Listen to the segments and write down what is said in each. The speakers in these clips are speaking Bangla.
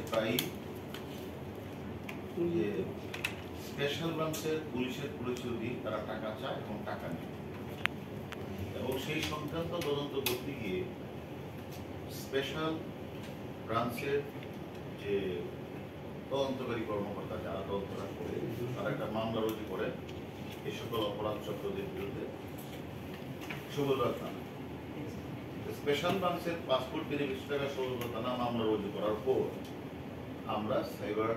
প্রায় যে স্পেশাল ব্রাঞ্চের পুলিশের পরিচয় তারা টাকা চায় এবং টাকা নেয়, এবং সেই সংক্রান্ত তদন্ত করতে গিয়ে স্পেশাল ব্রাঞ্চের যে তদন্তকারী কর্মকর্তা যারা তদন্তটা করে তারা একটা মামলা রুজু করে এই সকল অপরাধ চক্রদের বিরুদ্ধে সবুজবাগ থানা। স্পেশাল ব্রাঞ্চের পাসপোর্ট বেনিফিট টাকা সবুজবাগ থানা মামলা রুজু করার পর আমরা সাইবার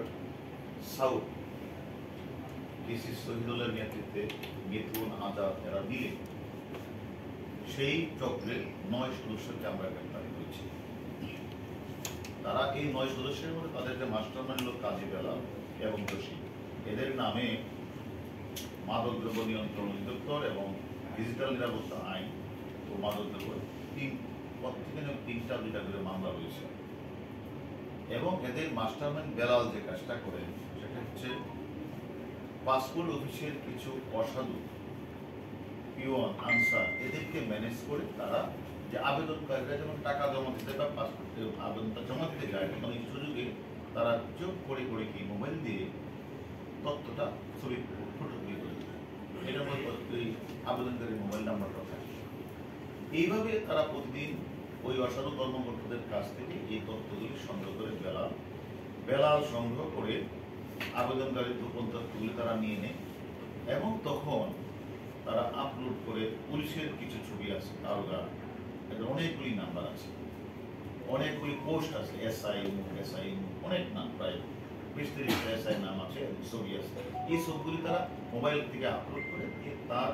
সাউথ ডিসি শহীদুলের নেতৃত্বে মিথুন আজাদ এরা মিলে সেই চক্রের 9 সদস্যকে আমরা গ্রেপ্তার করেছি। তারা এই 9 সদস্যের মধ্যে তাদের যে মাস্টারমাইন্ড লোক কাজী বেলাল এবং জসি, এদের নামে মাদকদ্রব্য নিয়ন্ত্রণ অধিদপ্তর এবং ডিজিটাল নিরাপত্তা আইন ও মাদকদ্রব্য প্রত্যেকে 3টা 2টা করে মামলা রয়েছে। এবং এদের মাস্টারমাইন্ড বেলাল যে কাজটা করে সেটা হচ্ছে পাসপোর্ট অফিসের কিছু অসাধু পিওন আনসার এদেরকে ম্যানেজ করে তারা যে আবেদনকারীরা যেমন টাকা জমা দিতে বা পাসপোর্টের আবেদনটা জমা দিতে যায় তখন এই সুযোগে তারা যোগ করে করে কি মোবাইল দিয়ে তথ্যটা ছবি ফটো তুলে করে এটার মধ্যে ওই আবেদনকারীর মোবাইল নাম্বারটা থাকে। এইভাবে তারা প্রতিদিন ওই অসাধু কর্মকর্তাদের কাছ থেকে এই তথ্যগুলি সংগ্রহ করে বেলাল সংগ্রহ করে আবেদনকারীর গোপন তথ্যগুলি তারা নিয়ে নেয় এবং তখন তারা আপলোড করে পুলিশের কিছু ছবি আছে, তারকা এদের অনেকগুলি নাম্বার আছে, অনেকগুলি পোস্ট আছে, এসআই অনেক নাম, প্রায় 20-30 এসআই নাম আছে, ছবি আছে। এই সবগুলি তারা মোবাইল থেকে আপলোড করে তার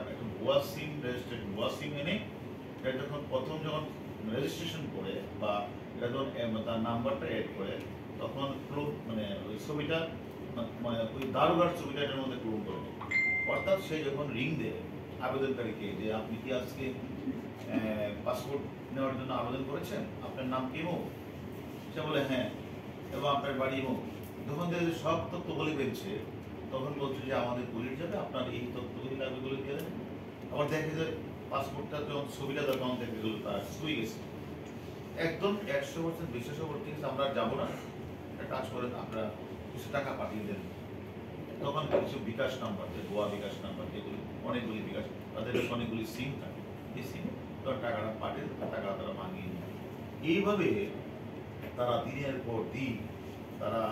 একটা ভুয়া সিম রেজিস্ট্রেড ভুয়া সিম এনে যখন যখন রেজিস্ট্রেশন করে বা এটা যখন তার নাম্বারটা অ্যাড করে তখন মানে ওই ছবিটা মানে ওই দারোগার ছবিটা এটার মধ্যে ক্লোন করে দেয়। অর্থাৎ সে যখন রিং দেয় আবেদনকারীকে যে আপনি কি আজকে পাসপোর্ট নেওয়ার জন্য আবেদন করেছেন, আপনার নাম কি মো, সে বলে হ্যাঁ, এবং আপনার বাড়ি মো, যখন সব তথ্য বলে ফেলছে তখন বলছে যে আমাদের পুলিশ যাবে, আপনার এই তথ্যগুলি কাগজগুলো দিয়ে দেবেন। আবার দেখে যে পাসপোর্টটা যখন ছবিটা তখন দেখে গেল তার শুয়ে গেছে, একদম 100% বিশ্বাস করতে গেছে আমরা যাবো না, একটা কাজ করেন আপনারা কিছু টাকা পাঠিয়ে দেন। তখন কিছু বিকাশ নাম্বার, গোয়া বিকাশ নাম্বার, যেগুলি অনেকগুলি বিকাশ, তাদের অনেকগুলি সিম থাকে, এই সিম তখন টাকাটা পাঠিয়ে টাকা তারা মানিয়ে নেয়। এইভাবে তারা দিনের পর দিন তারা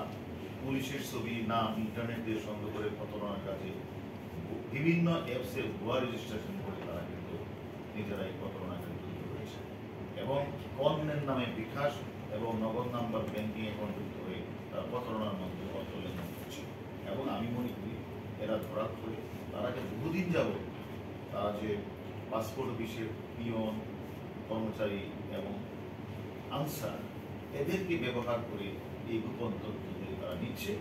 পুলিশের ছবি নাম ইন্টারনেট দিয়ে সংগ্রহ করে প্রতারণার কাজে বিভিন্ন অ্যাপসে ভুয়া রেজিস্ট্রেশন করে তারা কিন্তু নিজেরাই প্রতারণার কাজে যুক্ত রয়েছে এবং কর্মের নামে বিকাশ এবং নগদ নাম্বার ব্যাংকিং অ্যাকাউন্ট যুক্ত হয়ে তারা প্রতারণার মধ্যে অর্থ লেনদেন করছে। এবং আমি মনে করি এরা ধরা করে তারা যে বহুদিন যাব তারা যে পাসপোর্ট অফিসের পিয়ন কর্মচারী এবং আনসার এদেরকে ব্যবহার করে এই গোপন তথ্যগুলি তারা নিচ্ছে,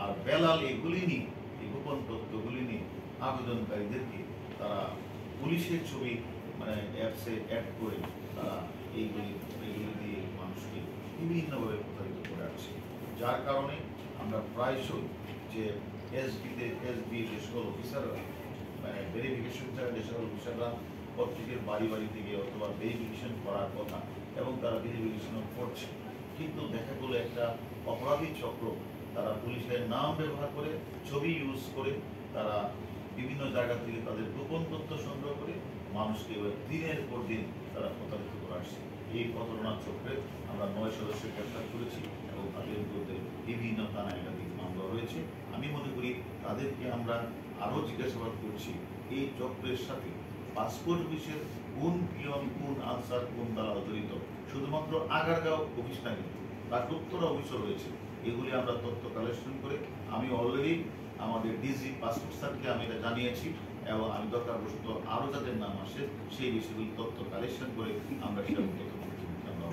আর বেলাল এগুলি নিয়ে এই গোপন তথ্যগুলি নিয়ে আবেদনকারীদেরকে তারা পুলিশের ছবি মানে অ্যাপসে অ্যাড করে তারা এগুলি দিয়ে মানুষকে বিভিন্নভাবে প্রতারিত করে আসছে। যার কারণে আমরা প্রায়শই যে এসবি যে সকল অফিসাররা মানে ভেরিফিকেশন ছাড়া যে সকল অফিসাররা প্রত্যেকের বাড়ি থেকে অথবা ভেরিফিকেশন করার কথা এবং তারা ভেরিফিকেশনও করছে, কিন্তু দেখা গেলো একটা অপরাধী চক্র তারা পুলিশের নাম ব্যবহার করে ছবি ইউজ করে তারা বিভিন্ন জায়গা থেকে তাদের গোপন তথ্য সংগ্রহ করে মানুষকে দিনের পর দিন তারা প্রতারিত করে আসছে। এই প্রতারণার চক্রে আমরা 9 সদস্য গ্রেপ্তার করেছি এবং তাদের বিরুদ্ধে বিভিন্ন থানায় একাধিক মামলা রয়েছে। আমি মনে করি তাদেরকে আমরা আরও জিজ্ঞাসাবাদ করছি এই চক্রের সাথে পাসপোর্ট অফিসের কোন পিয়ন কোন আনসার কোন দ্বারা জড়িত, শুধুমাত্র আগারগাঁও অফিস না কিন্তু তার উত্তরা অফিসও রয়েছে। এগুলি আমরা তথ্য কালেকশন করে আমি অলরেডি আমাদের ডিজি পাসপোর্ট স্যারকে আমি এটা জানিয়েছি এবং আমি দরকারবশত আরও যাদের নাম আসে সেই বিষয়গুলি তথ্য কালেকশন করে আমরা সেরকম তথ্য আমরা